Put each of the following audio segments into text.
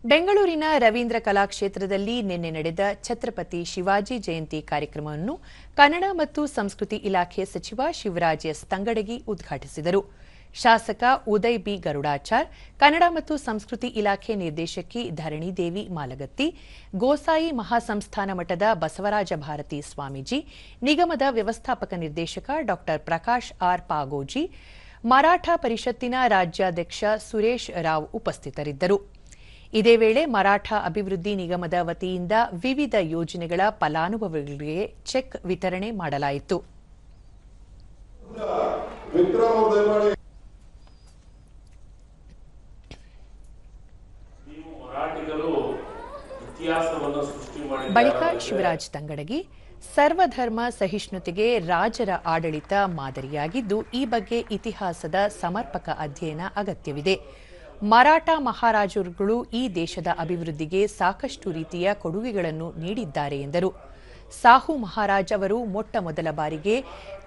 ಬೆಂಗಳೂರಿನ ರವೀಂದ್ರ ಕಲಾಕ್ಷೇತ್ರದಲ್ಲಿ ನಿನ್ನೆ ನಡೆದ ಛತ್ರಪತಿ ಶಿವಾಜಿ ಜಯಂತಿ ಕಾರ್ಯಕ್ರಮವನ್ನು ಕನ್ನಡ ಮತ್ತು ಸಂಸ್ಕೃತಿ ಇಲಾಖೆ ಸಚಿವ ಶಿವರಾಜ್ ಎಸ್ ತಂಗಡಗಿ ಉದ್ಘಾಟಿಸಿದರು. ಶಾಸಕ ಉದಯ್ ಬಿ ಗರುಡಾಚಾರ್, ಕನ್ನಡ ಮತ್ತು ಸಂಸ್ಕೃತಿ ಇಲಾಖೆ ನಿರ್ದೇಶಕಿ ಧರಣಿದೇವಿ ಮಾಲಗತ್ತಿ, ಗೋಸಾಯಿ ಮಹಾಸಂಸ್ಥಾನ ಮಠದ ಬಸವರಾಜ ಭಾರತಿ ಸ್ವಾಮೀಜಿ, ನಿಗಮದ ವ್ಯವಸ್ಥಾಪಕ ನಿರ್ದೇಶಕ ಡಾ ಪ್ರಕಾಶ್ ಆರ್ ಪಾಗೋಜಿ, ಮರಾಠ ಪರಿಷತ್ತಿನ ರಾಜ್ಯಾಧ್ಯಕ್ಷ ಸುರೇಶ್ ರಾವ್ ಉಪಸ್ಥಿತರಿದ್ದರು. ಇದೇ ವೇಳೆ ಮರಾಠ ಅಭಿವೃದ್ಧಿ ನಿಗಮದ ವತಿಯಿಂದ ವಿವಿಧ ಯೋಜನೆಗಳ ಫಲಾನುಭವಿಗಳಿಗೆ ಚೆಕ್ ವಿತರಣೆ ಮಾಡಲಾಯಿತು. ಬಳಿಕ ಶಿವರಾಜ್ ತಂಗಡಗಿ, ಸರ್ವಧರ್ಮ ಸಹಿಷ್ಣುತೆಗೆ ರಾಜರ ಆಡಳಿತ ಮಾದರಿಯಾಗಿದ್ದು, ಈ ಬಗ್ಗೆ ಇತಿಹಾಸದ ಸಮರ್ಪಕ ಅಧ್ಯಯನ ಅಗತ್ಯವಿದೆ. ಮರಾಠ ಮಹಾರಾಜರುಗಳು ಈ ದೇಶದ ಅಭಿವೃದ್ಧಿಗೆ ಸಾಕಷ್ಟು ರೀತಿಯ ಕೊಡುಗೆಗಳನ್ನು ನೀಡಿದ್ದಾರೆ ಎಂದರು. ಸಾಹು ಮಹಾರಾಜ್ ಅವರು ಮೊಟ್ಟ ಮೊದಲ ಬಾರಿಗೆ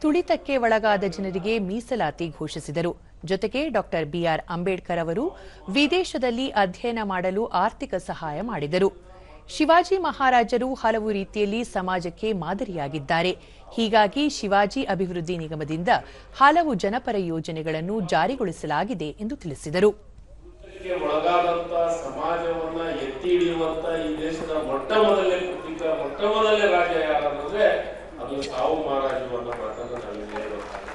ತುಳಿತಕ್ಕೆ ಒಳಗಾದ ಜನರಿಗೆ ಮೀಸಲಾತಿ ಘೋಷಿಸಿದರು. ಜೊತೆಗೆ ಡಾ ಬಿಆರ್ ಅಂಬೇಡ್ಕರ್ ಅವರು ವಿದೇಶದಲ್ಲಿ ಅಧ್ಯಯನ ಮಾಡಲು ಆರ್ಥಿಕ ಸಹಾಯ ಮಾಡಿದರು. ಶಿವಾಜಿ ಮಹಾರಾಜರು ಹಲವು ರೀತಿಯಲ್ಲಿ ಸಮಾಜಕ್ಕೆ ಮಾದರಿಯಾಗಿದ್ದಾರೆ. ಹೀಗಾಗಿ ಶಿವಾಜಿ ಅಭಿವೃದ್ಧಿ ನಿಗಮದಿಂದ ಹಲವು ಜನಪರ ಯೋಜನೆಗಳನ್ನು ಜಾರಿಗೊಳಿಸಲಾಗಿದೆ ಎಂದು ತಿಳಿಸಿದರು. ಒಳಗಾದಂತ ಸಮಾಜವನ್ನ ಎತ್ತಿ ಹಿಡಿಯುವಂತ ಈ ದೇಶದ ಮೊಟ್ಟ ಮೊದಲನೇ ರಾಜ್ಯ ಯಾರಂದ್ರೆ ಅದು ಸಾಹು ಮಹಾರಾಜರು ಅನ್ನೋ ಮಾತನ್ನ ನಾವಿಲ್ಲಿ ಹೇಳ್ಬೇಕಾಗುತ್ತೆ.